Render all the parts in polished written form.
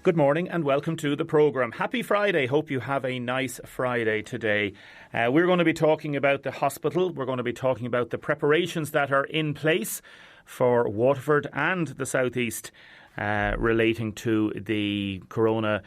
Good morning and welcome to the programme. Happy Friday. Hope you have a nice Friday today. We're going to be talking about the hospital. We're going to be talking about the preparations that are in place for Waterford and the South East relating to the coronavirus,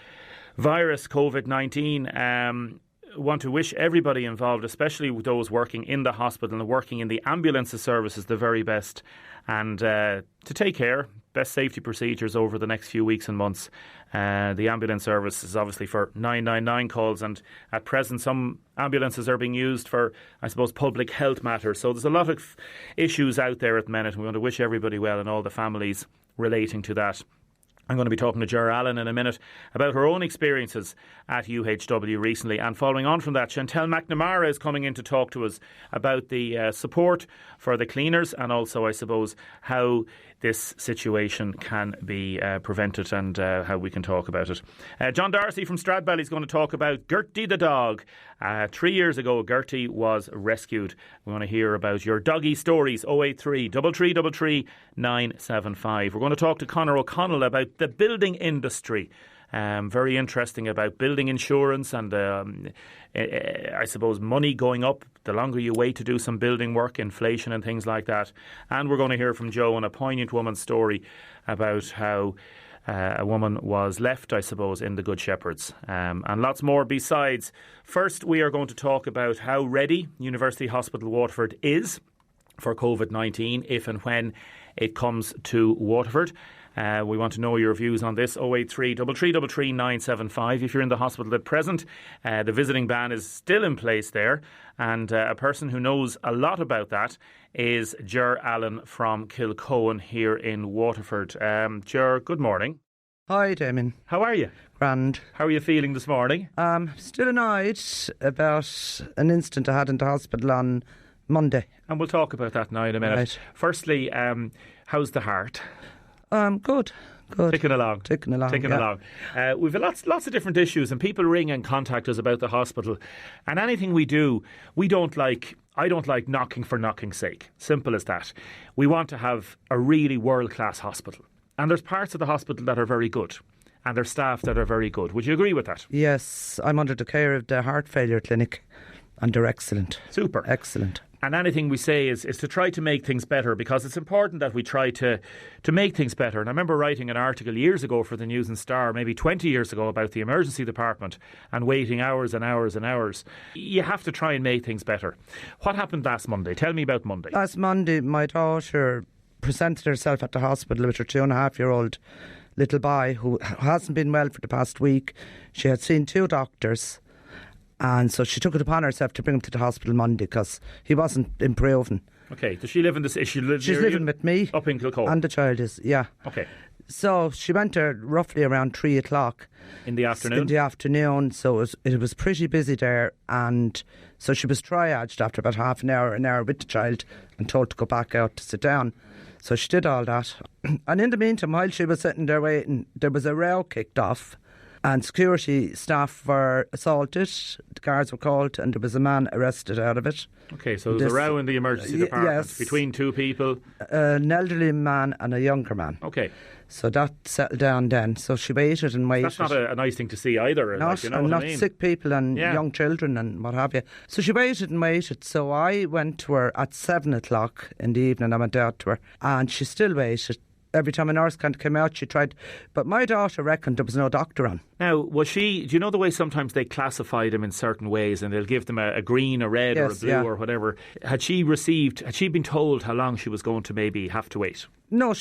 COVID-19. Want to wish everybody involved, especially those working in the hospital and working in the ambulance services, the very best, and to take care. Best safety procedures over the next few weeks and months. The ambulance service is obviously for 999 calls, and at present some ambulances are being used for, I suppose, public health matters. So there's a lot of issues out there at the minute. We want to wish everybody well and all the families relating to that. I'm going to be talking to Ger Allen in a minute about her own experiences at UHW recently. And following on from that, Chantel McNamara is coming in to talk to us about the support for the cleaners and also, I suppose, how this situation can be prevented and how we can talk about it. John Darcy from Stradbally is going to talk about Gertie the dog. 3 years ago, Gertie was rescued. We want to hear about your doggy stories. 083 3333 975. We're going to talk to Conor O'Connell about the building industry. Very interesting about building insurance and I suppose money going up the longer you wait to do some building work, inflation and things like that. And we're going to hear from Joe on a poignant woman's story about how a woman was left, I suppose, in the Good Shepherds, and lots more besides. First, we are going to talk about how ready University Hospital Waterford is for COVID-19 if and when it comes to Waterford. We want to know your views on this. 083 3333 975. If you're in the hospital at present, the visiting ban is still in place there, and a person who knows a lot about that is Ger Allen from Kilcohen here in Waterford. Ger, good morning. Hi, Damien. How are you? Grand. How are you feeling this morning? Still annoyed about an incident I had in the hospital on Monday. And we'll talk about that now in a minute. Right. Firstly, how's the heart? Good. Ticking along. We've lots of different issues, and people ring and contact us about the hospital. And anything we do, I don't like knocking for knocking's sake. Simple as that. We want to have a really world-class hospital. And there's parts of the hospital that are very good, and there's staff that are very good. Would you agree with that? Yes, I'm under the care of the heart failure clinic, and they're excellent. Super. Excellent. And anything we say is to try to make things better, because it's important that we try to make things better. And I remember writing an article years ago for the News and Star, maybe 20 years ago, about the emergency department and waiting hours and hours and hours. You have to try and make things better. What happened last Monday? Tell me about Monday. Last Monday, my daughter presented herself at the hospital with her 2.5-year-old little boy who hasn't been well for the past week. She had seen 2 doctors. And so she took it upon herself to bring him to the hospital Monday because he wasn't improving. Okay, does she live in this? She's living with me. Up in Kilcohen? And the child is, yeah. Okay. So she went there roughly around 3 o'clock. In the afternoon? In the afternoon, so it was pretty busy there. And so she was triaged after about an hour with the child and told to go back out to sit down. So she did all that. And in the meantime, while she was sitting there waiting, there was a row kicked off. And security staff were assaulted, the guards were called, and there was a man arrested out of it. Okay, so there was a row in the emergency department between 2 people? An elderly man and a younger man. Okay. So that settled down then. So she waited and waited. That's not a nice thing to see either. Not sick people and young children and what have you. So she waited and waited. So I went to her at 7 o'clock in the evening. I went out to her and she still waited. Every time a nurse kind of came out, she tried. But my daughter reckoned there was no doctor on. Now, was she, do you know the way sometimes they classify them in certain ways and they'll give them a green, a red or a blue or whatever? Had she been told how long she was going to maybe have to wait? No,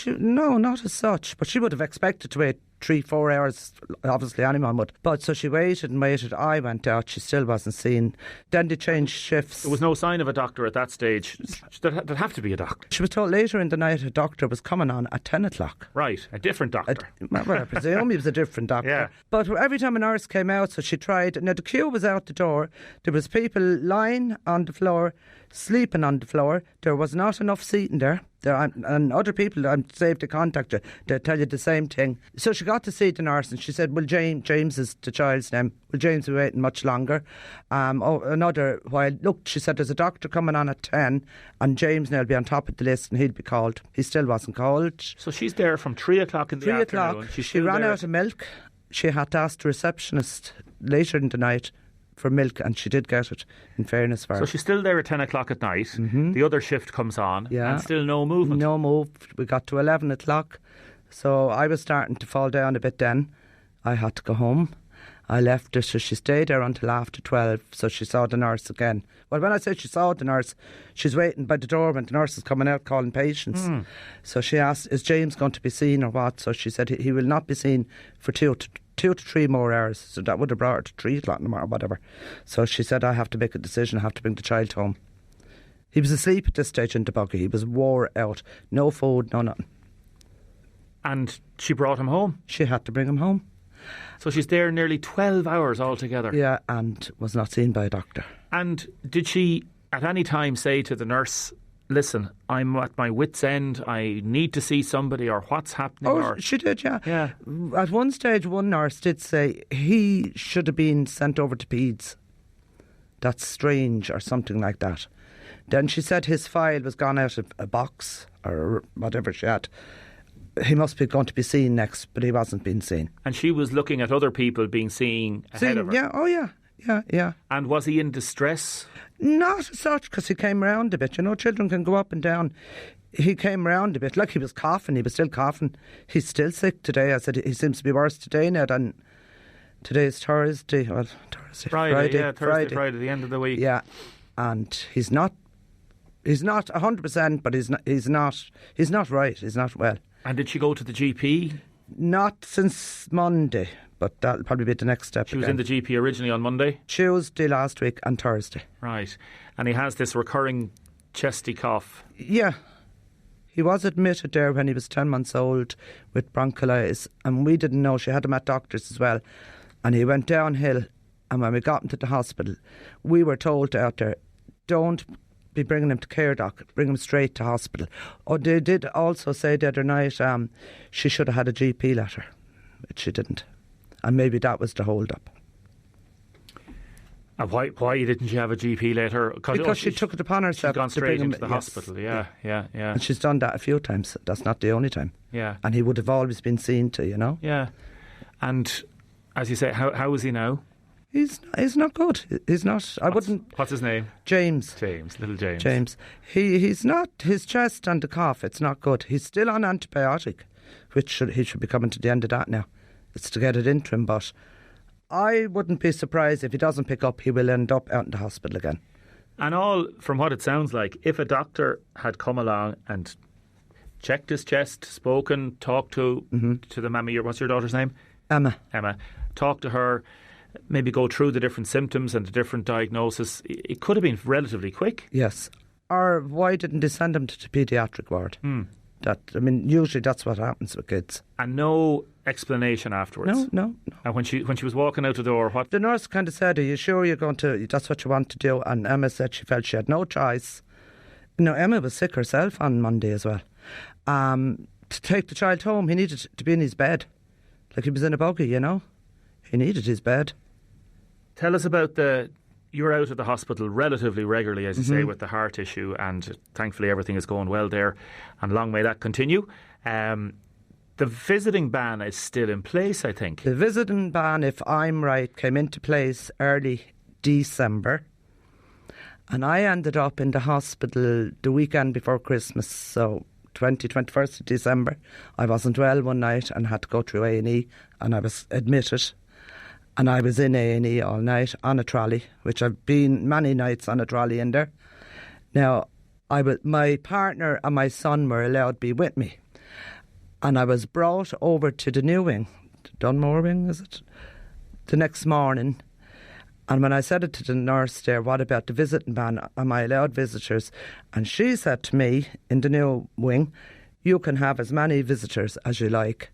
not as such. But she would have expected to wait 3-4 hours. Obviously, anyone would. But so she waited and waited. I went out. She still wasn't seen. Then they changed shifts. There was no sign of a doctor at that stage. There'd have to be a doctor. She was told later in the night a doctor was coming on at 10 o'clock. Right, a different doctor. Well, I presume he was a different doctor. Yeah. But every time a nurse came out, so she tried. Now, the queue was out the door. There was people lying on the floor, sleeping on the floor. There was not enough seating there. And other people, I'm safe to contact you, they'll tell you the same thing. So she got to see the nurse and she said, well, James is the child's name. Will James be waiting much longer? Another while, look, she said, there's a doctor coming on at 10 and James now will be on top of the list and he'll be called. He still wasn't called. So she's there from 3 o'clock in the afternoon. 3 o'clock. She ran out of milk she had to ask the receptionist later in the night for milk, and she did get it, in fairness for her. So she's still there at 10 o'clock at night. Mm-hmm. The other shift comes on, and still no movement. No move. We got to 11 o'clock, so I was starting to fall down a bit then. I had to go home. I left her, so she stayed there until after 12, so she saw the nurse again. Well, when I say she saw the nurse, she's waiting by the door when the nurse is coming out calling patients. So she asked, is James going to be seen or what? So she said he will not be seen for 2 to 3 more hours. So that would have brought her to 3 o'clock in the morning or whatever. So she said, I have to make a decision, I have to bring the child home. He was asleep at this stage in the buggy. He was wore out. No food, no nothing. And she brought him home? She had to bring him home. So she's there nearly 12 hours altogether. Yeah, and was not seen by a doctor. And did she at any time say to the nurse, listen, I'm at my wit's end, I need to see somebody, or what's happening? Oh, she did, yeah. Yeah. At one stage, one nurse did say he should have been sent over to PEDS. That's strange, or something like that. Then she said his file was gone out of a box, or whatever she had. He must be going to be seen next, but he wasn't being seen. And she was looking at other people being seen ahead of her? Yeah, oh yeah. And was he in distress? Not as such, because he came round a bit. You know, children can go up and down. He came round a bit, like he was coughing. He was still coughing. He's still sick today. I said he seems to be worse today now than today's Thursday. Well, Friday, Friday, the end of the week. Yeah, and he's not 100%, but he's not right. He's not well. And did she go to the GP? Not since Monday, but that'll probably be the next step. She was in the GP originally on Monday? Tuesday last week and Thursday. Right. And he has this recurring chesty cough. Yeah. He was admitted there when he was 10 months old with bronchitis, and we didn't know. She had him at doctors as well. And he went downhill, and when we got him to the hospital, we were told out there, don't be bringing him to care doc, bring him straight to hospital. Oh, they did also say the other night she should have had a GP letter, but she didn't, and maybe that was the hold up. And why didn't she have a GP letter? Because she took it upon herself. She's gone to straight bring him into the hospital. Yeah. And she's done that a few times. That's not the only time. Yeah. And he would have always been seen to, you know. Yeah. And as you say, how is he now? He's not good. He's not. What's his name? James. Little James. James. He's not. His chest and the cough. It's not good. He's still on antibiotic, he should be coming to the end of that now. It's to get it into him. But I wouldn't be surprised if he doesn't pick up. He will end up out in the hospital again. And all from what it sounds like, if a doctor had come along and checked his chest, spoken, talked to the mammy. What's your daughter's name? Emma. Talk to her. Maybe go through the different symptoms and the different diagnosis. It could have been relatively quick. Yes. Or why didn't they send him to the paediatric ward? Usually that's what happens with kids. And no explanation afterwards? No. And when she was walking out the door, what? The nurse kind of said, are you sure that's what you want to do? And Emma said she felt she had no choice. Emma was sick herself on Monday as well. To take the child home, he needed to be in his bed. Like he was in a buggy, you know. He needed his bed. Tell us about you're out of the hospital relatively regularly, as you say, with the heart issue, and thankfully everything is going well there, and long may that continue. The visiting ban is still in place, I think. The visiting ban, if I'm right, came into place early December, and I ended up in the hospital the weekend before Christmas, so 21st of December. I wasn't well one night and had to go through A&E, and I was admitted. And I was in A&E all night on a trolley, which I've been many nights on a trolley in there. Now, my partner and my son were allowed to be with me. And I was brought over to the new wing, Dunmore wing, is it? The next morning. And when I said it to the nurse there, what about the visiting ban? Am I allowed visitors? And she said to me, in the new wing, you can have as many visitors as you like.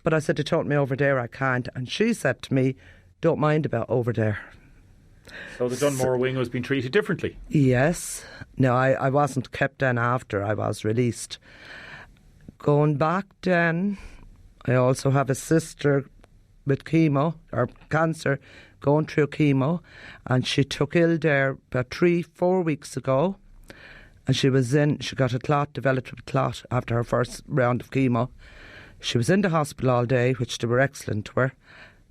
But I said, they told me over there I can't. And she said to me, don't mind about over there. So the Dunmore wing was being treated differently? Yes. No, I wasn't kept then after I was released. Going back then, I also have a sister with chemo, or cancer, going through chemo. And she took ill there about 3-4 weeks ago. And she got a clot, developed a clot after her first round of chemo. She was in the hospital all day, which they were excellent to her,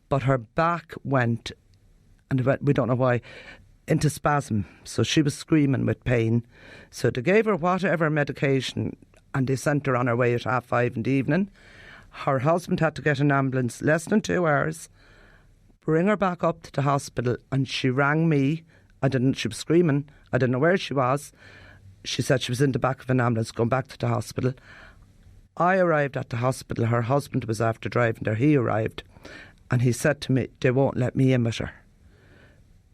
but her back went, and we don't know why, into spasm. So she was screaming with pain. So they gave her whatever medication and they sent her on her way at 5:30 in the evening. Her husband had to get an ambulance less than 2 hours, bring her back up to the hospital, and she rang me. She was screaming. I didn't know where she was. She said she was in the back of an ambulance going back to the hospital. I arrived at the hospital. Her husband was after driving there. He arrived and he said to me, they won't let me in with her.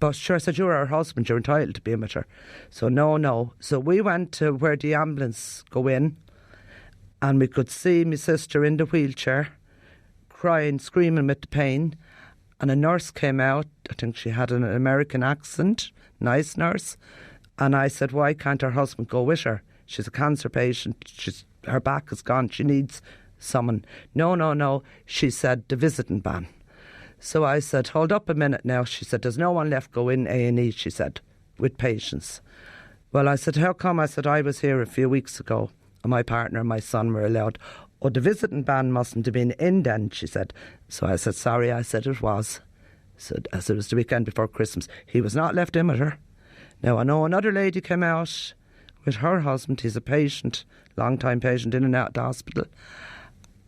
But sure, I said, you're her husband, you're entitled to be in with her. So no. So we went to where the ambulance go in, and we could see my sister in the wheelchair, crying, screaming with the pain. And a nurse came out. I think she had an American accent, nice nurse. And I said, why can't her husband go with her? She's a cancer patient. Her back is gone. She needs someone. No. She said, the visiting ban. So I said, hold up a minute now. She said, there's no one left go in A&E, she said, with patients. Well, I said, how come? I said, I was here a few weeks ago and my partner and my son were allowed. Oh, the visiting ban mustn't have been in then, she said. So I said, sorry. I said, it was. So I said, it was the weekend before Christmas. He was not left in with her. Now, I know another lady came out with her husband. He's a patient, long-time patient, in and out of the hospital.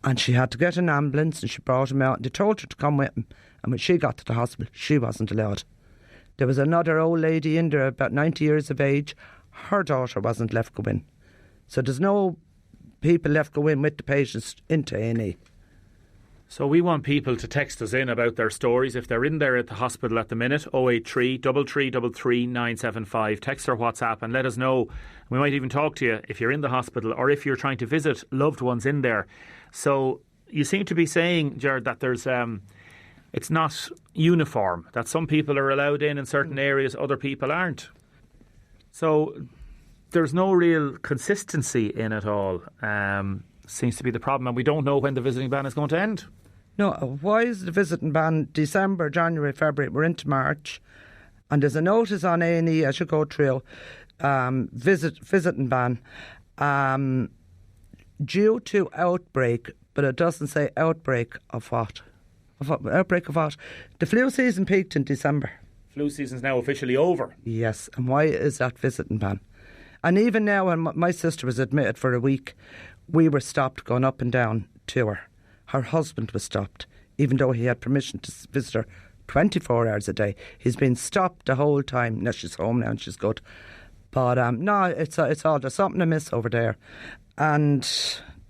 And she had to get an ambulance and she brought him out and they told her to come with him. And when she got to the hospital, she wasn't allowed. There was another old lady in there, about 90 years of age. Her daughter wasn't left go in. So there's no people left go in with the patients into A&E. So we want people to text us in about their stories. If they're in there at the hospital at the minute, 083 3333 975. Text or WhatsApp and let us know. We might even talk to you if you're in the hospital or if you're trying to visit loved ones in there. So you seem to be saying, Gerard, that there's it's not uniform, that some people are allowed in certain areas, other people aren't. So there's no real consistency in it all. Seems to be the problem, and we don't know when the visiting ban is going to end. No, why is the visiting ban December, January, February? We're into March, and there's a notice on A&E as you go through, visiting ban, due to outbreak, but it doesn't say outbreak of what? Outbreak of what? The flu season peaked in December. Flu season's now officially over. Yes, and why is that visiting ban? And even now, when my sister was admitted for a week, we were stopped going up and down to her. Her husband was stopped, even though he had permission to visit her 24 hours a day. He's been stopped the whole time. Now she's home now and she's good. But no, it's all, there's something amiss over there. And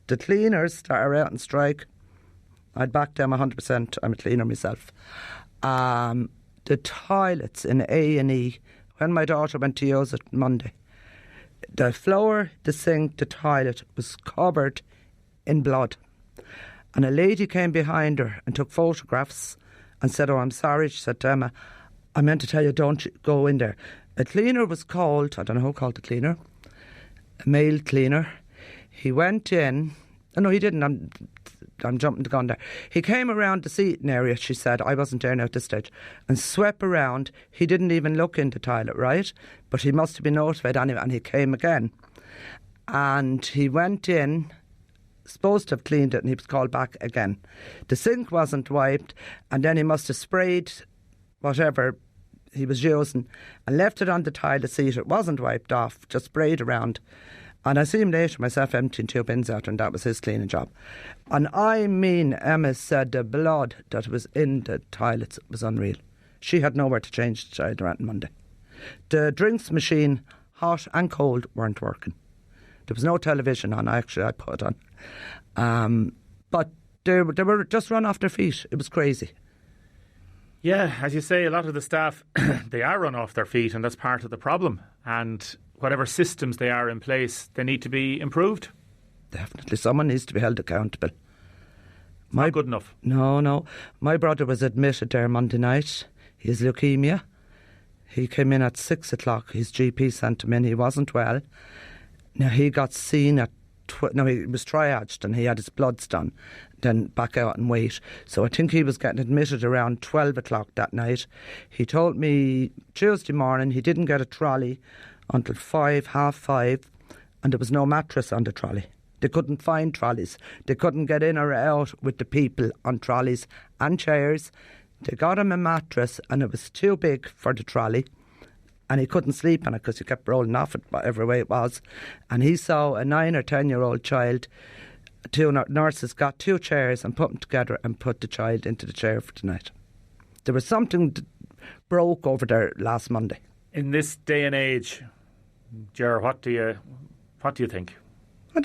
the cleaners that are out on strike, I'd back them 100%. I'm a cleaner myself. The toilets in A&E, when my daughter went to use it Monday, the floor, the sink, the toilet was covered in blood. And a lady came behind her and took photographs and said, oh, I'm sorry. She said to Emma, I meant to tell you, don't go in there. A cleaner was called, I don't know who called the cleaner, a male cleaner. He went in, no, he didn't, I'm jumping the gun there. He came around the seating area, she said, I wasn't there now at this stage, and swept around. He didn't even look in the toilet, right? But he must have been notified anyway, and he came again. And he went in, supposed to have cleaned it, and he was called back again. The sink wasn't wiped, and then he must have sprayed whatever he was using and left it on the toilet seat. It wasn't wiped off, just sprayed around. And I see him later myself emptying 2 bins out, and that was his cleaning job. And I mean, Emma said the blood that was in the toilets was unreal. She had nowhere to change the toilet on Monday. The drinks machine, hot and cold, weren't working. There was no television on, I put it on. But they were just run off their feet. It was crazy. Yeah, as you say, a lot of the staff, they are run off their feet, and that's part of the problem. And whatever systems they are in place, they need to be improved. Definitely. Someone needs to be held accountable. Not good enough. No. My brother was admitted there Monday night. He has leukemia. He came in at 6 o'clock. His GP sent him in. He wasn't well. Now, he got seen at... he was triaged and he had his bloods done. Then back out and wait. So I think he was getting admitted around 12 o'clock that night. He told me Tuesday morning he didn't get a trolley until 5:30, and there was no mattress on the trolley. They couldn't find trolleys. They couldn't get in or out with the people on trolleys and chairs. They got him a mattress and it was too big for the trolley. And he couldn't sleep on it because he kept rolling off it whatever way it was. And he saw a 9 or 10-year-old child. 2 nurses got 2 chairs and put them together and put the child into the chair for the night. There was something that broke over there last Monday. In this day and age, Ger, what do you think?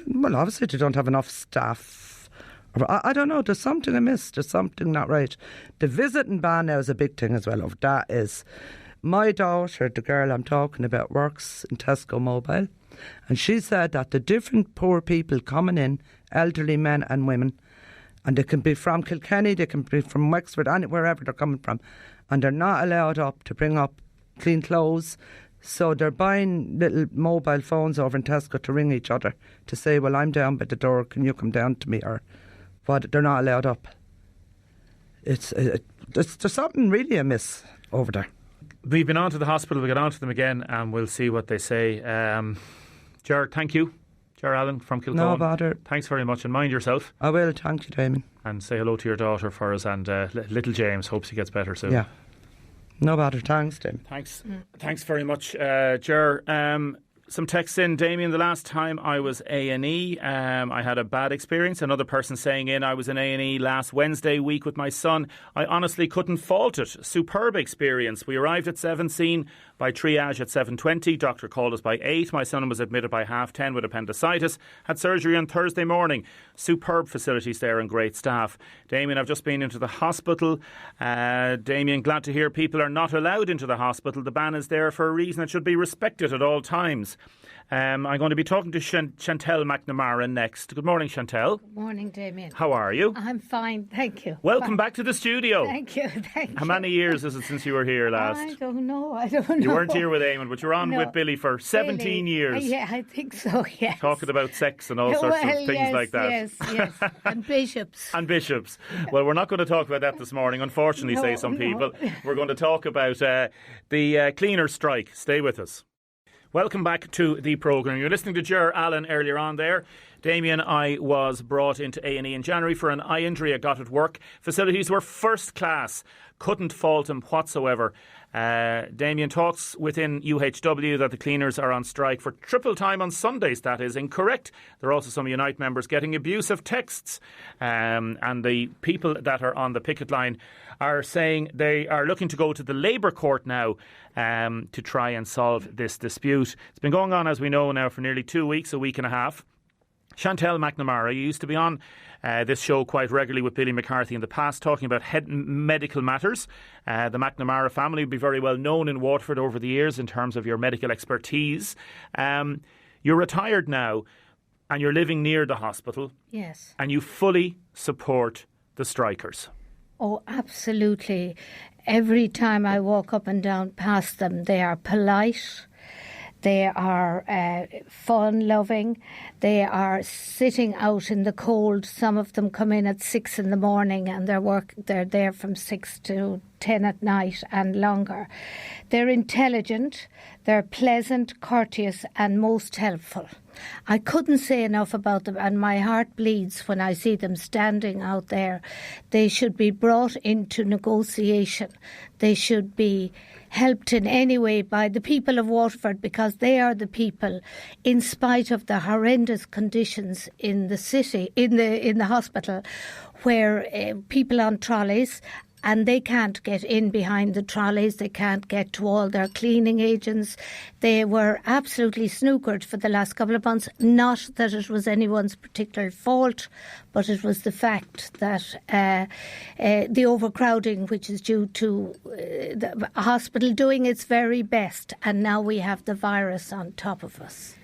Well, obviously they don't have enough staff. I don't know, there's something amiss, there's something not right. The visiting ban now is a big thing as well. That is, my daughter, the girl I'm talking about, works in Tesco Mobile, and she said that the different poor people coming in, elderly men and women, and they can be from Kilkenny, they can be from Wexford, wherever they're coming from, and they're not allowed up to bring up clean clothes. So they're buying little mobile phones over in Tesco to ring each other to say, well, I'm down by the door, can you come down to me? Or what? They're not allowed up. There's something really amiss over there. We've been on to the hospital, we'll get on to them again and we'll see what they say. Ger, thank you. Ger Allen from Kilcone. No bother. Thanks very much and mind yourself. I will, thank you, Damien. And say hello to your daughter for us, and little James, hopes he gets better soon. Yeah. No bother, thanks, Damien. Thanks very much, Ger. Some texts in, Damien. The last time I was A&E, I had a bad experience. Another person saying I was in A&E last Wednesday week with my son. I honestly couldn't fault it. Superb experience. We arrived at 7, seen by triage at 7:20. Doctor called us by 8. My son was admitted by 10:30 with appendicitis. Had surgery on Thursday morning. Superb facilities there and great staff. Damien, I've just been into the hospital. Damien, glad to hear people are not allowed into the hospital. The ban is there for a reason. It should be respected at all times. I'm going to be talking to Chantel McNamara next. Good morning, Chantel. Good morning, Damien. How are you? I'm fine, thank you. Welcome back to the studio. Thank you. How many years is it since you were here last? I don't know. You weren't here with Eamon, but you were on with Billy for 17 years. Yeah, I think so, yes. Talking about sex and all sorts of things like that. Yes. And bishops. And bishops. Well, we're not going to talk about that this morning, unfortunately, say some people. We're going to talk about the cleaners' strike. Stay with us. Welcome back to the programme. You're listening to Ger Allen earlier on there. Damien, I was brought into A&E in January for an eye injury I got at work. Facilities were first class. Couldn't fault him whatsoever. Damien talks within UHW that the cleaners are on strike for triple time on Sundays. That is incorrect. There are also some Unite members getting abusive texts. And the people that are on the picket line are saying they are looking to go to the Labour Court now to try and solve this dispute. It's been going on, as we know now, for nearly 2 weeks, a week and a half. Chantel McNamara, you used to be on this show quite regularly with Billy McCarthy in the past, talking about medical matters. The McNamara family would be very well known in Waterford over the years in terms of your medical expertise. You're retired now and you're living near the hospital. Yes. And you fully support the strikers. Oh, absolutely. Every time I walk up and down past them, they are polite. They are fun-loving. They are sitting out in the cold. Some of them come in at 6 in the morning and they're there from 6 to 10 at night and longer. They're intelligent, they're pleasant, courteous and most helpful. I couldn't say enough about them, and my heart bleeds when I see them standing out there. They should be brought into negotiation. They should be helped in any way by the people of Waterford, because they are the people, in spite of the horrendous conditions in the city, in the hospital, where people on trolleys, and they can't get in behind the trolleys, they can't get to all their cleaning agents. They were absolutely snookered for the last couple of months. Not that it was anyone's particular fault, but it was the fact that the overcrowding, which is due to the hospital doing its very best, and now we have the virus on top of us.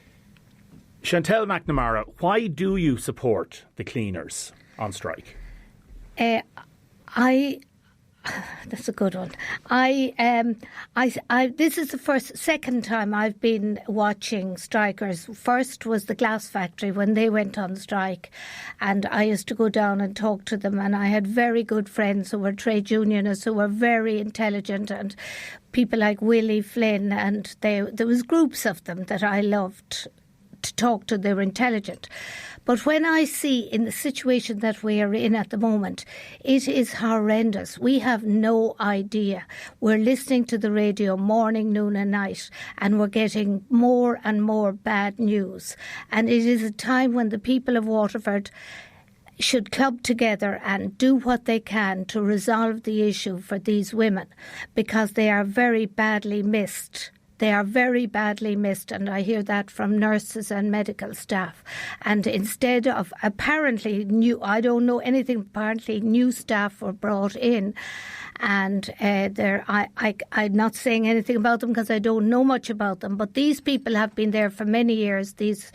Chantel McNamara, why do you support the cleaners on strike? That's a good one. This is the second time I've been watching strikers. First was the glass factory when they went on strike, and I used to go down and talk to them, and I had very good friends who were trade unionists who were very intelligent, and people like Willie Flynn, and there was groups of them that I loved to talk to, they were intelligent. But when I see in the situation that we are in at the moment, it is horrendous. We have no idea. We're listening to the radio morning, noon and night, and we're getting more and more bad news. And it is a time when the people of Waterford should club together and do what they can to resolve the issue for these women, because they are very badly missed. They are very badly missed, and I hear that from nurses and medical staff. And instead of apparently new, I don't know anything, apparently new staff were brought in. And I'm not saying anything about them because I don't know much about them. But these people have been there for many years, these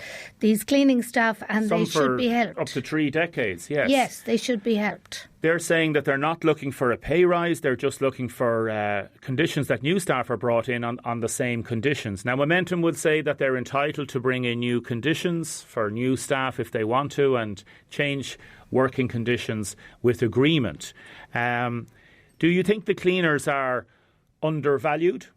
cleaning staff, and Some they should be helped. Up to 3 decades, yes. Yes, they should be helped. They're saying that they're not looking for a pay rise, they're just looking for conditions that new staff are brought in on the same conditions. Now, Momentum would say that they're entitled to bring in new conditions for new staff if they want to and change working conditions with agreement. Do you think the cleaners are undervalued?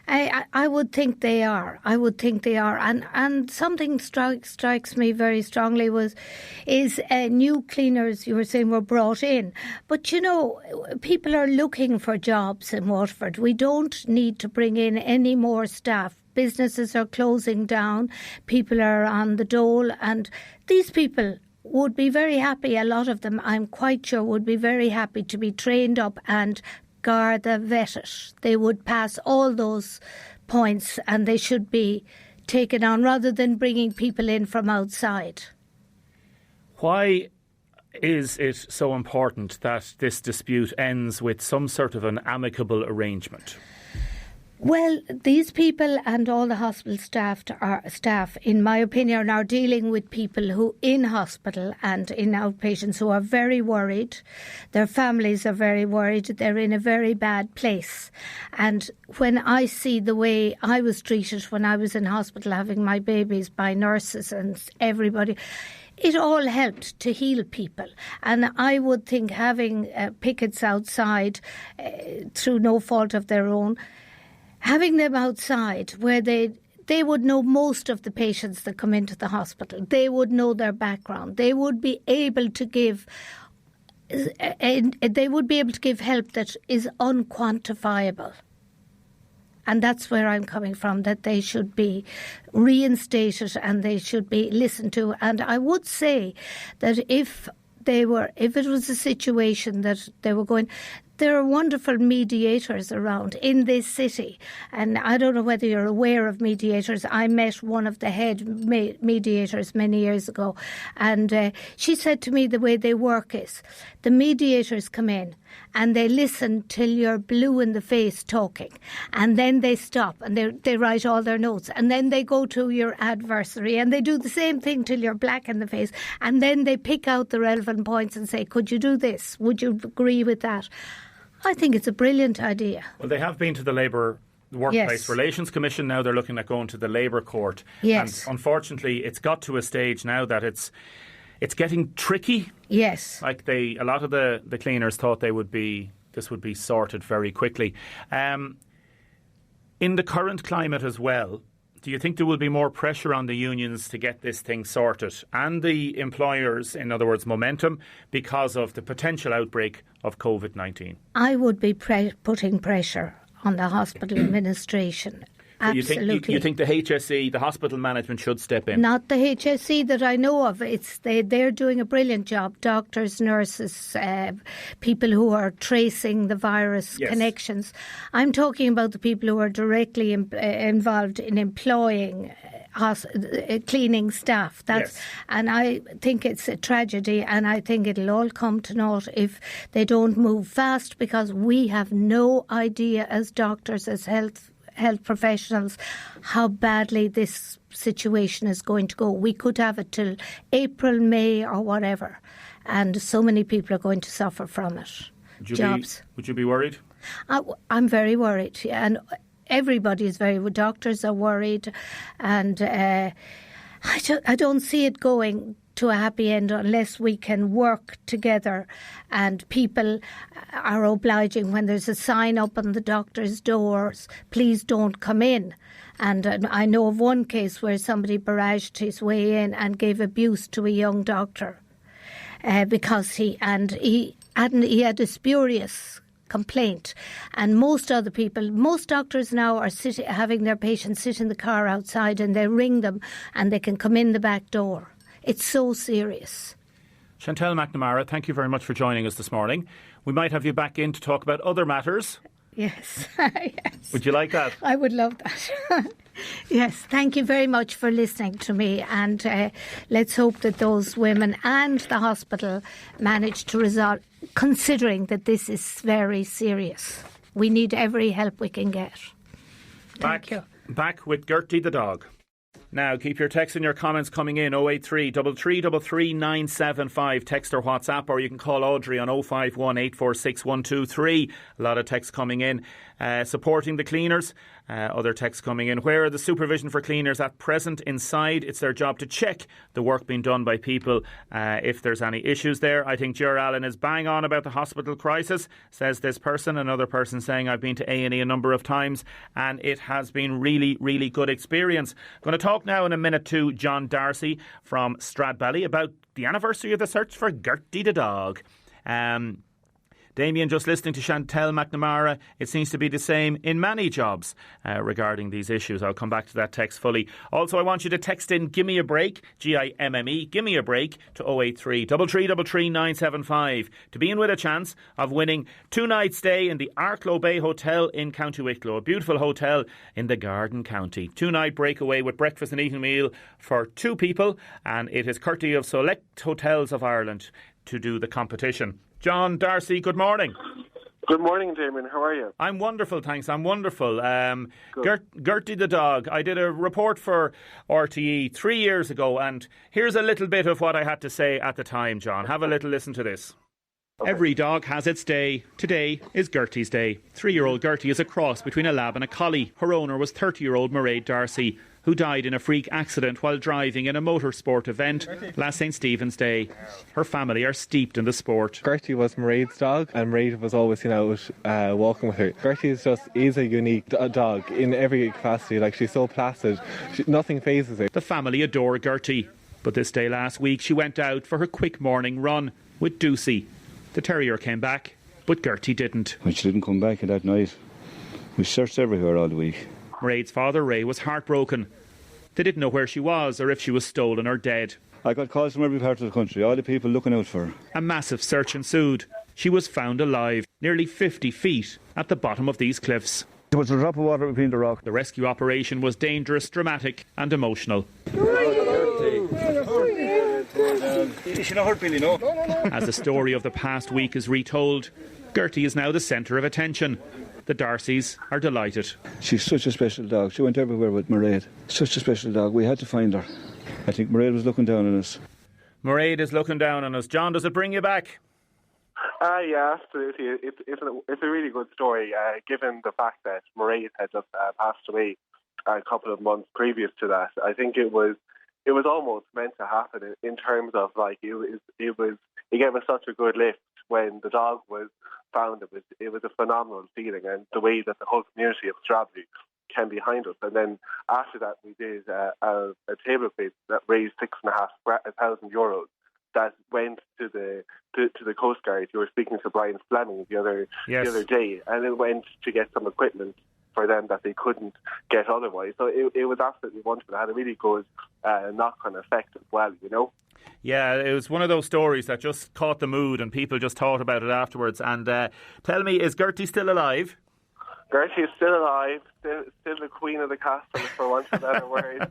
I would think they are. I would think they are. And something strikes me very strongly is new cleaners, you were saying, were brought in. But, you know, people are looking for jobs in Waterford. We don't need to bring in any more staff. Businesses are closing down. People are on the dole. And these people would be very happy, a lot of them, I'm quite sure, would be very happy to be trained up and Garda vetted. They would pass all those points and they should be taken on rather than bringing people in from outside. Why is it so important that this dispute ends with some sort of an amicable arrangement? Well, these people and all the hospital staff, in my opinion, are dealing with people who in hospital and in outpatients who are very worried. Their families are very worried. They're in a very bad place. And when I see the way I was treated when I was in hospital having my babies by nurses and everybody, it all helped to heal people. And I would think having pickets outside through no fault of their own, having them outside where they would know most of the patients that come into the hospital. They would know their background. They would be able to give help that is unquantifiable. And that's where I'm coming from, that they should be reinstated and they should be listened to. And I would say that if it was a situation that they were going, there are wonderful mediators around in this city. And I don't know whether you're aware of mediators. I met one of the head mediators many years ago. And she said to me the way they work is the mediators come in and they listen till you're blue in the face talking. And then they stop and they write all their notes. And then they go to your adversary and they do the same thing till you're black in the face. And then they pick out the relevant points and say, could you do this? Would you agree with that? I think it's a brilliant idea. Well, they have been to the Labour Workplace Relations Commission. Now they're looking at going to the Labour Court. Yes. And unfortunately, it's got to a stage now that it's getting tricky. Yes. Like a lot of the cleaners thought this would be sorted very quickly. In the current climate as well, do you think there will be more pressure on the unions to get this thing sorted and the employers, in other words, Momentum, because of the potential outbreak of COVID-19? I would be putting pressure on the hospital administration. Absolutely. You think the HSE, the hospital management, should step in? Not the HSE that I know of. They're doing a brilliant job. Doctors, nurses, people who are tracing the virus connections. I'm talking about the people who are directly involved in employing cleaning staff. And I think it's a tragedy, and I think it'll all come to naught if they don't move fast, because we have no idea as doctors, as health professionals, how badly this situation is going to go. We could have it till April, May or whatever, and so many people are going to suffer from it. Would you be worried? I'm very worried, and everybody is very worried. Doctors are worried, and I don't see it going to a happy end unless we can work together, and people are obliging when there's a sign up on the doctor's doors, please don't come in. And I know of one case where somebody barraged his way in and gave abuse to a young doctor because he had a spurious complaint. And most doctors now are having their patients sit in the car outside, and they ring them and they can come in the back door. It's so serious. Chantal McNamara, thank you very much for joining us this morning. We might have you back in to talk about other matters. Yes. Yes. Would you like that? I would love that. Yes, thank you very much for listening to me, and let's hope that those women and the hospital manage to resolve, considering that this is very serious. We need every help we can get. Thank you. Back with Gertie the dog. Now, keep your texts and your comments coming in. 083 333 975. Text or WhatsApp, or you can call Audrey on 051 846 123. A lot of texts coming in. Supporting the cleaners. Other texts coming in. Where are the supervision for cleaners at present inside? It's their job to check the work being done by people if there's any issues there. I think Ger Allen is bang on about the hospital crisis, says this person. Another person saying, I've been to A&E a number of times and it has been really, really good experience. I'm going to talk now in a minute to John Darcy from Stradbally about the anniversary of the search for Gertie the dog. Damien, just listening to Chantal McNamara, it seems to be the same in many jobs regarding these issues. I'll come back to that text fully. Also, I want you to text in Gimme a Break, GIMME, Gimme a Break to 083 333 975 to be in with a chance of winning 2 nights stay in the Arklow Bay Hotel in County Wicklow, a beautiful hotel in the Garden County. 2-night breakaway with breakfast and eating meal for 2 people, and it is courtesy of Select Hotels of Ireland to do the competition. John Darcy, good morning. Good morning, Damien. How are you? I'm wonderful, thanks. I'm wonderful. Gertie the dog. I did a report for RTE 3 years ago, and here's a little bit of what I had to say at the time, John. Have a little listen to this. Okay. Every dog has its day. Today is Gertie's day. 3-year-old Gertie is a cross between a lab and a collie. Her owner was 30-year-old Mairead Darcy, who died in a freak accident while driving in a motorsport event last St. Stephen's Day. Her family are steeped in the sport. Gertie was Mairead's dog, and Mairead was always, walking with her. Gertie is a unique dog in every capacity. Like, she's so placid, nothing phases her. The family adore Gertie, but this day last week she went out for her quick morning run with Deise. The terrier came back, but Gertie didn't. When she didn't come back that night, we searched everywhere all the week. Mairead's father, Ray, was heartbroken. They didn't know where she was or if she was stolen or dead. I got calls from every part of the country, all the people looking out for her. A massive search ensued. She was found alive, nearly 50 feet at the bottom of these cliffs. There was a drop of water between the rock. The rescue operation was dangerous, dramatic and emotional. She not hurt Billy, no? As the story of the past week is retold, Gertie is now the centre of attention. The Darcys are delighted. She's such a special dog. She went everywhere with Mairead. Such a special dog. We had to find her. I think Mairead was looking down on us. Mairead is looking down on us. John, does it bring you back? Yeah, absolutely. It's a really good story, given the fact that Mairead had just passed away a couple of months previous to that. I think it was almost meant to happen in terms of, like, it gave us such a good lift when the dog was found. It was a phenomenal feeling, and the way that the whole community of Stradbally came behind us. And then after that, we did a table quiz that raised €6,500 that went to the Coast Guard. You were speaking to Brian Fleming the other day, and it went to get some equipment for them that they couldn't get otherwise. So it was absolutely wonderful. It had a really good knock-on effect as well, Yeah, it was one of those stories that just caught the mood and people just thought about it afterwards. And tell me, is Gertie still alive? Gertie is still alive, still the queen of the castle, for want of a better word.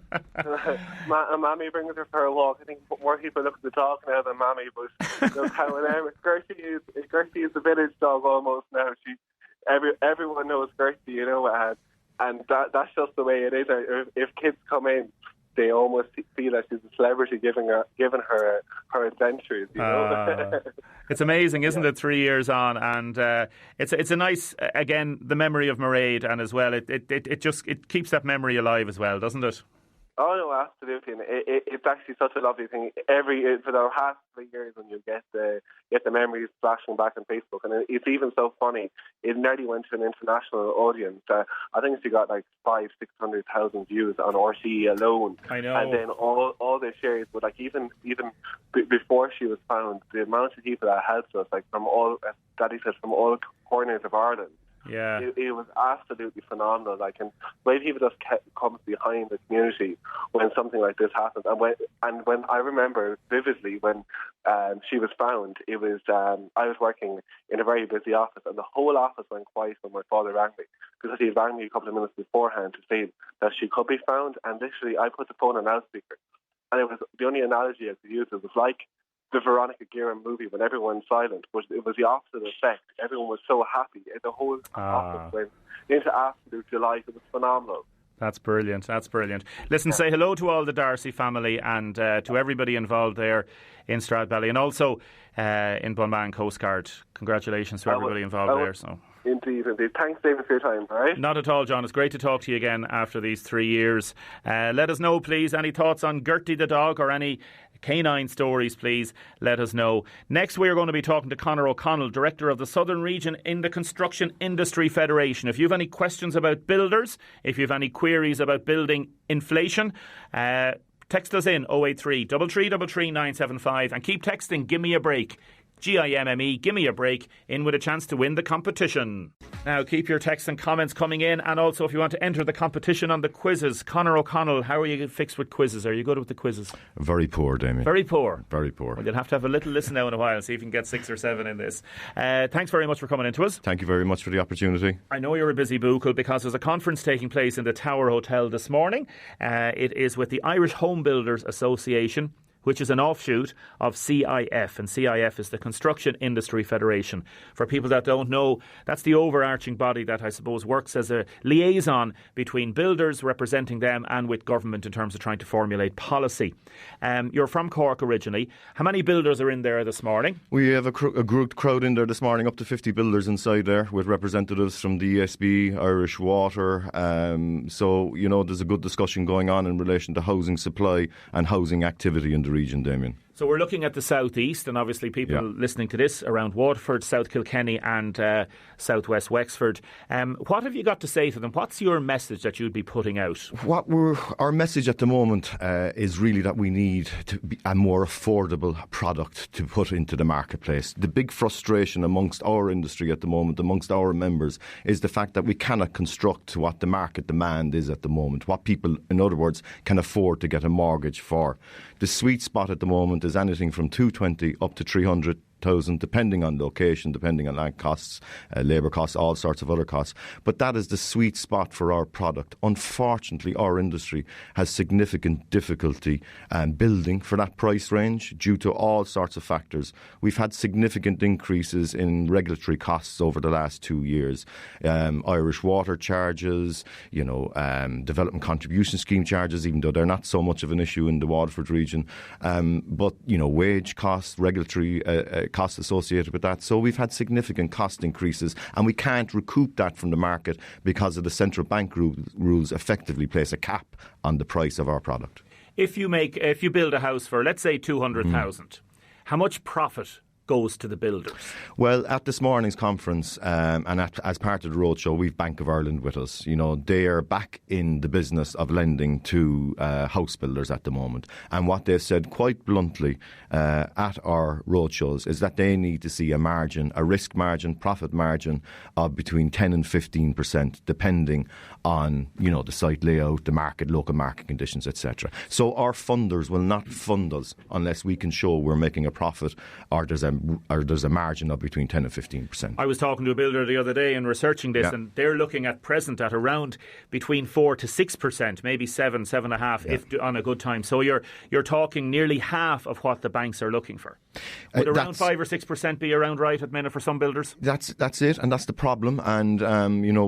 Mammy brings her for a walk. I think more people look at the dog now than Mammy, but Gertie is the village dog almost now. Everyone knows Gertie, and that's just the way it is. If kids come in, they almost feel that she's a celebrity given her adventures, It's amazing, isn't it, 3 years on? And it's a nice, again, the memory of Mairead, and as well, it keeps that memory alive as well, doesn't it? Oh no, absolutely, and it's actually such a lovely thing. For the past 3 years, when you get the memories flashing back on Facebook, and it's even so funny. It nearly went to an international audience. I think she got like 500,000-600,000 views on RTE alone. I know. And then all the shares, but like even before she was found, the amount of people that helped us, like from all, as Daddy said, from all corners of Ireland. Yeah, it was absolutely phenomenal. Like, and when people just come behind the community when something like this happens, and when I remember vividly when she was found, it was I was working in a very busy office, and the whole office went quiet when my father rang me, because he rang me a couple of minutes beforehand to say that she could be found, and literally I put the phone on loudspeaker, and it was the only analogy I could use. It was like the Veronica Guerin movie when everyone's silent, but it was the opposite effect. Everyone was so happy. The whole office went into absolute delight. It was phenomenal. That's brilliant. That's brilliant. Listen, say hello to all the Darcy family and to everybody involved there in Stradbally, and also in Bunman Coast Guard. Congratulations to everybody involved there. So. Indeed. Thanks, David, for your time. All right? Not at all, John. It's great to talk to you again after these 3 years. Let us know, please, any thoughts on Gertie the dog or any canine stories, please let us know. Next, we are going to be talking to Conor O'Connell, Director of the Southern Region in the Construction Industry Federation. If you have any questions about builders, if you have any queries about building inflation, text us in 083 333 975 and keep texting Give Me a Break. GIMME, give me a break, in with a chance to win the competition. Now keep your texts and comments coming in, and also if you want to enter the competition on the quizzes. Conor O'Connell, how are you fixed with quizzes? Are you good with the quizzes? Very poor, Damien. Very poor? Very poor. Well, you'll have to have a little listen now in a while and see if you can get 6 or 7 in this. Thanks very much for coming in to us. Thank you very much for the opportunity. I know you're a busy bucle because there's a conference taking place in the Tower Hotel this morning. It is with the Irish Home Builders Association, which is an offshoot of CIF, and CIF is the Construction Industry Federation. For people that don't know, that's the overarching body that I suppose works as a liaison between builders representing them and with government in terms of trying to formulate policy. You're from Cork originally. How many builders are in there this morning? We have a good crowd in there this morning, up to 50 builders inside there, with representatives from the ESB, Irish Water. So, you know, there's a good discussion going on in relation to housing supply and housing activity in the region, Damien. So we're looking at the southeast, and obviously people listening to this around Waterford, South Kilkenny and southwest Wexford. What have you got to say to them? What's your message that you'd be putting out? Our message at the moment is really that we need to be a more affordable product to put into the marketplace. The big frustration amongst our industry at the moment, amongst our members, is the fact that we cannot construct what the market demand is at the moment, what people, in other words, can afford to get a mortgage for. The sweet spot at the moment is anything from 220 up to 300,000, depending on location, depending on land costs, labour costs, all sorts of other costs. But that is the sweet spot for our product. Unfortunately, our industry has significant difficulty building for that price range due to all sorts of factors. We've had significant increases in regulatory costs over the last 2 years. Irish Water charges, Development Contribution Scheme charges, even though they're not so much of an issue in the Waterford region. But, wage costs, regulatory costs associated with that. So we've had significant cost increases, and we can't recoup that from the market because of the central bank rules effectively place a cap on the price of our product. If you build a house for, let's say, 200,000, how much profit goes to the builders? Well, at this morning's conference and as part of the roadshow, we've Bank of Ireland with us. They are back in the business of lending to house builders at the moment. And what they've said quite bluntly at our roadshows is that they need to see a margin, a risk margin, profit margin of between 10 and 15%, depending on, the site layout, the market, local market conditions, etc. So our funders will not fund us unless we can show we're making a profit or there's a margin of between 10 and 15%. I was talking to a builder the other day and researching this, and they're looking at present at around between 4 to 6%, maybe 7.5% if on a good time. So you're talking nearly half of what the banks are looking for. Would around 5 or 6% be around right at the minute for some builders? That's it, and that's the problem. And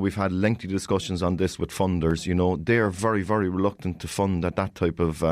we've had lengthy discussions on this with funders. They are very, very reluctant to fund at that type of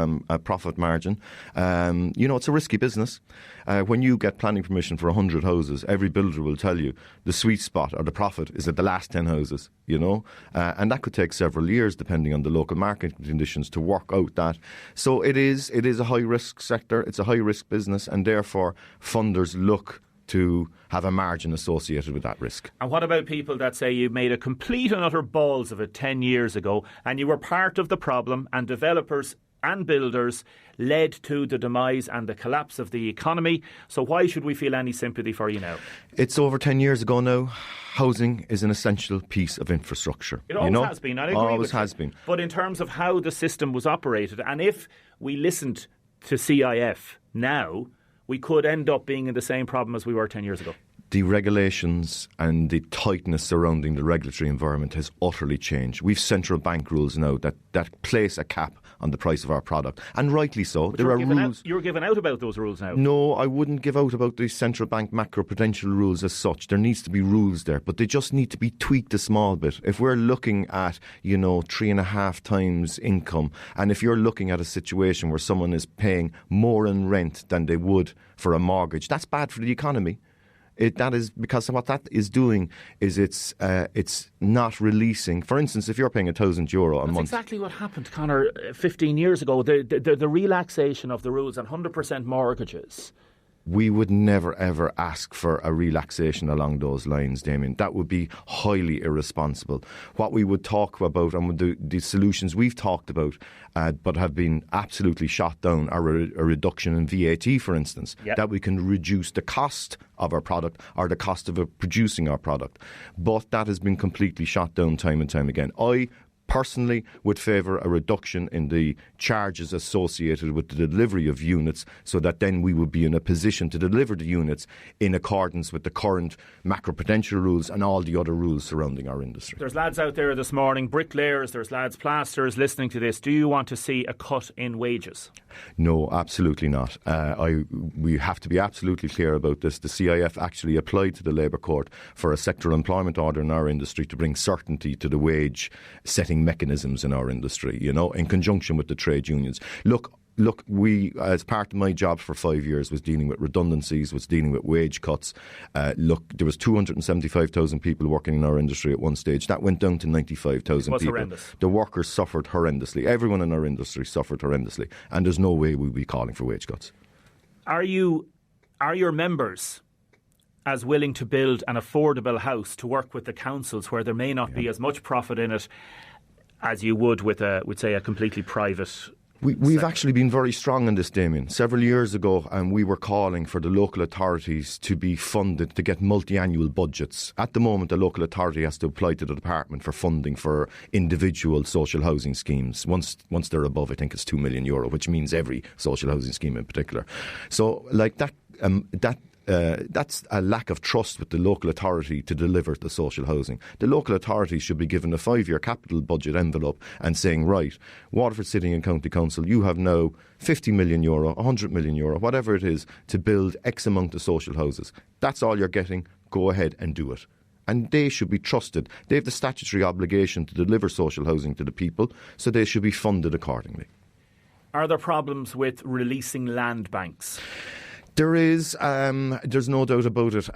profit margin. It's a risky business. When you get planning permission for 100 houses, every builder will tell you the sweet spot or the profit is at the last 10 houses, and that could take several years depending on the local market conditions to work out that. So it is a high-risk sector, it's a high-risk business, and therefore funders look to have a margin associated with that risk. And what about people that say you made a complete and utter balls of it 10 years ago and you were part of the problem, and developers and builders led to the demise and the collapse of the economy, so why should we feel any sympathy for you now? It's over 10 years ago now. Housing is an essential piece of infrastructure. It always has been, I agree always with you. has been. But in terms of how the system was operated, and if we listened to CIF now, we could end up being in the same problem as we were 10 years ago. The regulations and the tightness surrounding the regulatory environment has utterly changed. We've central bank rules now that place a cap on the price of our product, and rightly so. But there are rules. You're giving out about those rules now. No, I wouldn't give out about the central bank macroprudential rules as such. There needs to be rules there, but they just need to be tweaked a small bit. If we're looking at, 3.5 times income, and if you're looking at a situation where someone is paying more in rent than they would for a mortgage, that's bad for the economy. That is because what that is doing is it's not releasing. For instance, if you're paying €1,000 a month, that's exactly what happened, Conor, 15 years ago. The relaxation of the rules on 100% mortgages. We would never ever ask for a relaxation along those lines, Damien. That would be highly irresponsible. What we would talk about, and the solutions we've talked about, but have been absolutely shot down, are a reduction in VAT, for instance. Yep. That we can reduce the cost of our product or the cost of producing our product. But that has been completely shot down time and time again. I personally would favour a reduction in the charges associated with the delivery of units, so that then we would be in a position to deliver the units in accordance with the current macroprudential rules and all the other rules surrounding our industry. There's lads out there this morning, bricklayers, there's lads plasters listening to this. Do you want to see a cut in wages? No, absolutely not. We have to be absolutely clear about this. The CIF actually applied to the Labour Court for a sectoral employment order in our industry to bring certainty to the wage setting mechanisms in our industry, in conjunction with the trade unions. Look, we, as part of my job for 5 years, was dealing with redundancies, was dealing with wage cuts. There was 275,000 people working in our industry at one stage. That went down to 95,000 people. Horrendous. The workers suffered horrendously. Everyone in our industry suffered horrendously. And there's no way we'll be calling for wage cuts. Are your members as willing to build an affordable house to work with the councils where there may not be as much profit in it as you would with say a completely private? We've actually been very strong in this, Damien. Several years ago, we were calling for the local authorities to be funded to get multi-annual budgets. At the moment, the local authority has to apply to the department for funding for individual social housing schemes. Once they're above, I think it's €2 million, which means every social housing scheme in particular. So, like that. That's a lack of trust with the local authority to deliver the social housing. The local authority should be given a 5-year capital budget envelope and saying, right, Waterford City and County Council, you have now €50 million, €100 million, whatever it is, to build X amount of social houses. That's all you're getting. Go ahead and do it. And they should be trusted. They have the statutory obligation to deliver social housing to the people, so they should be funded accordingly. Are there problems with releasing land banks? There is. There's no doubt about it.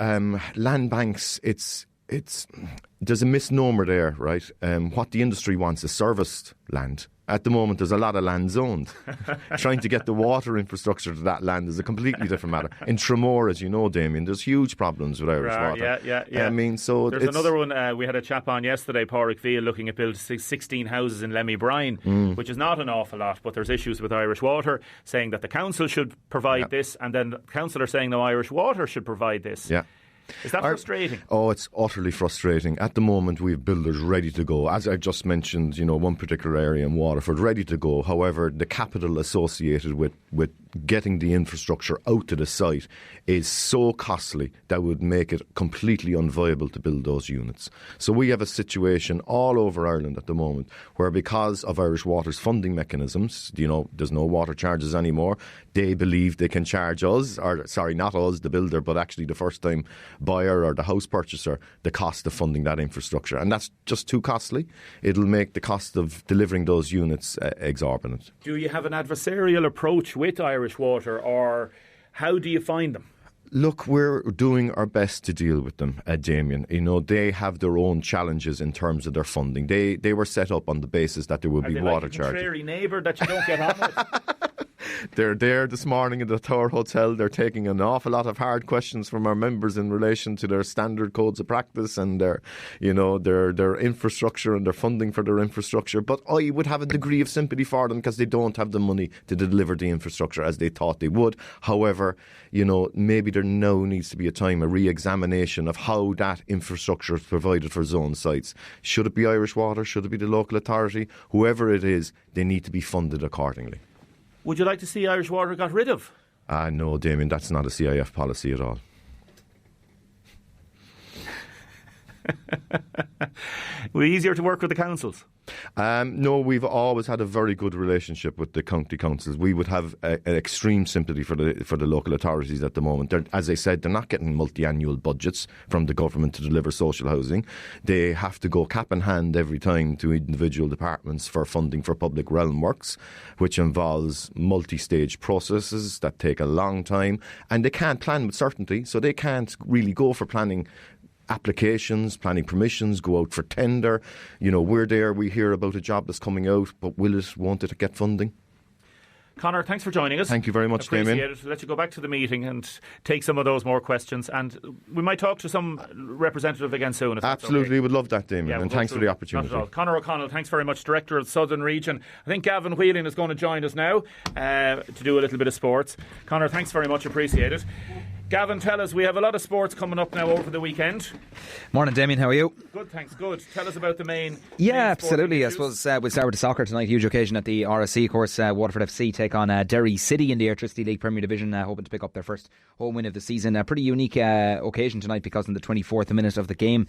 Land banks, there's a misnomer there, right? What the industry wants is serviced land. At the moment, there's a lot of land zoned. Trying to get the water infrastructure to that land is a completely different matter. In Tramore, as you know, Damien, there's huge problems with Irish water. Yeah. I mean, so there's another one. We had a chap on yesterday, Pádraig Field, looking at building 16 houses in Lemmy Bryan, which is not an awful lot, but there's issues with Irish Water, saying that the council should provide this, and then the council are saying no, Irish Water should provide this. Yeah. Is that frustrating? Oh, it's utterly frustrating. At the moment, we have builders ready to go. As I just mentioned, one particular area in Waterford, ready to go. However, the capital associated with getting the infrastructure out to the site is so costly that would make it completely unviable to build those units. So we have a situation all over Ireland at the moment where, because of Irish Water's funding mechanisms, there's no water charges anymore. They believe they can charge us, or sorry, not us, the builder, but actually the first time buyer or the house purchaser, the cost of funding that infrastructure. And that's just too costly. It'll make the cost of delivering those units exorbitant. Do you have an adversarial approach with Irish Water, or how do you find them? Look, we're doing our best to deal with them, Damien. You know, they have their own challenges in terms of their funding. They were set up on the basis that there would be water charges. Are they like a contrary neighbour that you don't get on with? They're there this morning in the Tower Hotel. They're taking an awful lot of hard questions from our members in relation to their standard codes of practice and their infrastructure and their funding for their infrastructure. But I would have a degree of sympathy for them because they don't have the money to deliver the infrastructure as they thought they would. However, you know, maybe there now needs to be a re-examination of how that infrastructure is provided for zone sites. Should it be Irish Water? Should it be the local authority? Whoever it is, they need to be funded accordingly. Would you like to see Irish Water got rid of? No, Damien, that's not a CIF policy at all. Will it be easier to work with the councils? No, we've always had a very good relationship with the county councils. We would have an extreme sympathy for the local authorities at the moment. As I said, they're not getting multi-annual budgets from the government to deliver social housing. They have to go cap in hand every time to individual departments for funding for public realm works, which involves multi-stage processes that take a long time, and they can't plan with certainty, so they can't really go for planning applications, planning permissions, go out for tender. You know, we're there, we hear about a job that's coming out, but won't it get funding? Conor, thanks for joining us. Thank you very much, Damien. Appreciate it. Let you go back to the meeting and take some of those more questions, and we might talk to some representative again soon. Absolutely, okay. Would love that, Damien, and thanks for the opportunity. Not at all. Conor O'Connell, thanks very much, Director of Southern Region. I think Gavin Whelan is going to join us now to do a little bit of sports. Conor, thanks very much, appreciate it. Gavin, tell us, we have a lot of sports coming up now over the weekend. Morning, Damien, how are you? Good, thanks, good. Tell us about the main absolutely. I suppose we'll start with the soccer tonight. Huge occasion at the RSC, of course. Waterford FC take on Derry City in the Electricity League Premier Division, hoping to pick up their first home win of the season. A pretty unique occasion tonight because in the 24th minute of the game,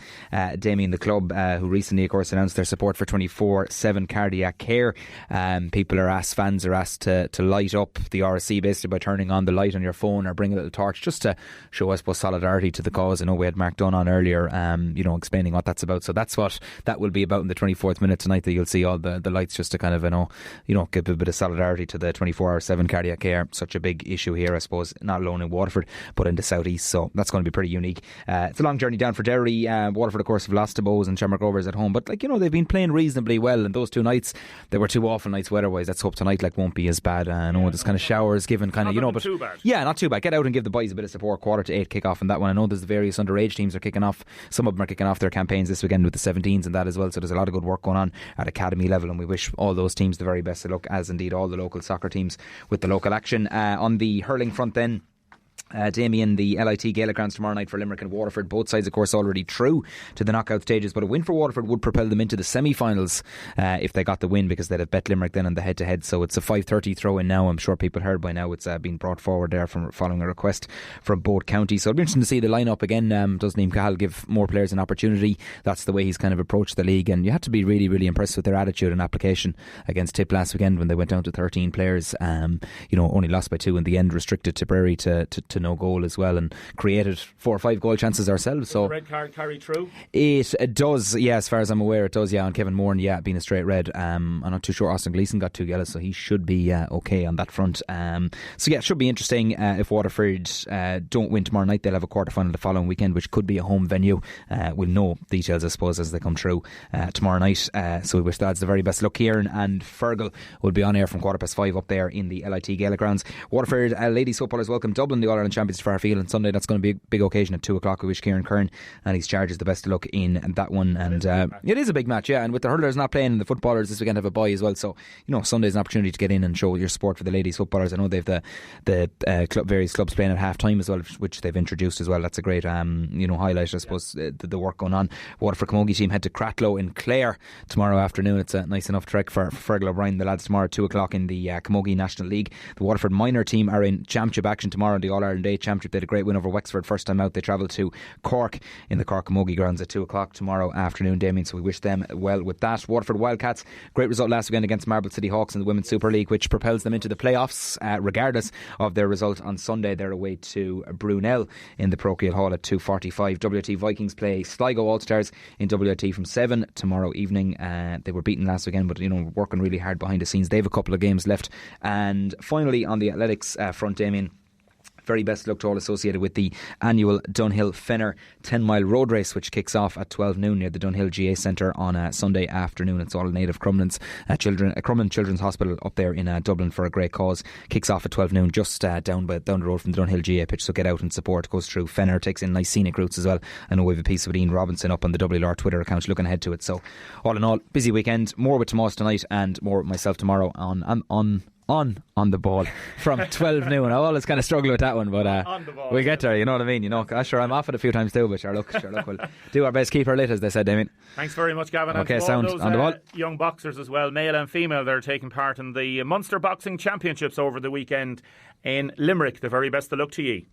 Damien, the club, who recently, of course, announced their support for 24/7 cardiac care, fans are asked to light up the RSC basically by turning on the light on your phone or bring a little torch just to show, I suppose, solidarity to the cause. I know we had Mark Dunn on earlier, explaining what that's about. So that's what that will be about in the 24th minute tonight, that you'll see all the lights just to kind of, give a bit of solidarity to the 24/7 cardiac care. Such a big issue here, I suppose, not alone in Waterford, but in the southeast. So that's going to be pretty unique. It's a long journey down for Derry. Waterford, of course, have lost to Bows and Shamrock Rovers at home, but they've been playing reasonably well. And those two nights, they were two awful nights weather-wise. Let's hope tonight won't be as bad. I know there's kind of showers given, but too bad. Yeah, not too bad. Get out and give the boys a bit of support. 7:45 kick-off in that one. I know there's the various underage teams are kicking off. Some of them are kicking off their campaigns this weekend with the 17s and that as well. So there's a lot of good work going on at academy level, and we wish all those teams the very best of luck, as indeed all the local soccer teams with the local action. On the hurling front then, Damien, the LIT Gaelic Grounds tomorrow night for Limerick and Waterford. Both sides, of course, already through to the knockout stages, but a win for Waterford would propel them into the semi-finals if they got the win, because they'd have bet Limerick then on the head-to-head. So it's a 5:30 throw-in now. I'm sure people heard by now it's been brought forward there following a request from both counties. So it'll be interesting to see the line-up again. Does Liam Cahill give more players an opportunity? That's the way he's kind of approached the league, and you had to be really, really impressed with their attitude and application against Tip last weekend when they went down to 13 players. Only lost by 2 in the end, restricted Tipperary to no goal as well, and created 4 or 5 goal chances ourselves. So the red card carry through? It does, yeah, as far as I'm aware it does, yeah. And Kevin Moore, being a straight red. I'm not too sure. Austin Gleeson got 2 yellows, so he should be okay on that front. So it should be interesting. If Waterford don't win tomorrow night, they'll have a quarter final the following weekend, which could be a home venue. We'll know details, I suppose, as they come through tomorrow night. So we wish the lads the very best luck here, and Fergal will be on air from 5:15 up there in the LIT Gaelic Grounds. Waterford ladies footballers welcome Dublin, the All-Ireland champions, to Fairfield on Sunday. That's going to be a big occasion at 2 o'clock. We wish Kieran Kern and his charges the best of luck in that one. And it is a big match, yeah. And with the hurlers not playing, and the footballers this weekend have a bye as well. So Sunday's an opportunity to get in and show your support for the ladies footballers. I know they've the various clubs playing at half time as well, which they've introduced as well. That's a great highlight, I suppose, the work going on. Waterford Camogie team head to Cratloe in Clare tomorrow afternoon. It's a nice enough trek for Fergal O'Brien, the lads, tomorrow at 2 o'clock in the Camogie National League. The Waterford minor team are in championship action tomorrow in the All-Ireland Day Championship. They had a great win over Wexford first time out. They travel to Cork in the Cork Camogie grounds at 2 o'clock tomorrow afternoon, Damien, so we wish them well with that. Waterford Wildcats, great result last weekend against Marble City Hawks in the Women's Super League, which propels them into the playoffs regardless of their result on Sunday. They're away to Brunel in the Parochial Hall at 2:45. WRT Vikings play Sligo All-Stars in WRT from 7 tomorrow evening. They were beaten last weekend, but working really hard behind the scenes. They have a couple of games left. And finally, on the athletics front, Damien, very best luck to all associated with the annual Dunhill Fenner 10-mile road race, which kicks off at 12 noon near the Dunhill GA Centre on a Sunday afternoon. It's all native Crumlin Children's Hospital up there in Dublin for a great cause. Kicks off at 12 noon just down the road from the Dunhill GA pitch, so get out and support. Goes through Fenner, takes in nice scenic routes as well. I know we have a piece of Ian Robinson up on the WLR Twitter account looking ahead to it. So all in all, busy weekend. More with Tomas tonight and more with myself tomorrow on the ball from 12 noon. I always kind of struggle with that one, but we get there, you know what I mean? You know, sure, I'm off it a few times too, but sure, look, we'll do our best, keep her lit, as they said, Damien. Thanks very much, Gavin. Okay, and sound those, on the ball. Young boxers as well, male and female, they're taking part in the Munster Boxing Championships over the weekend in Limerick. The very best of luck to ye.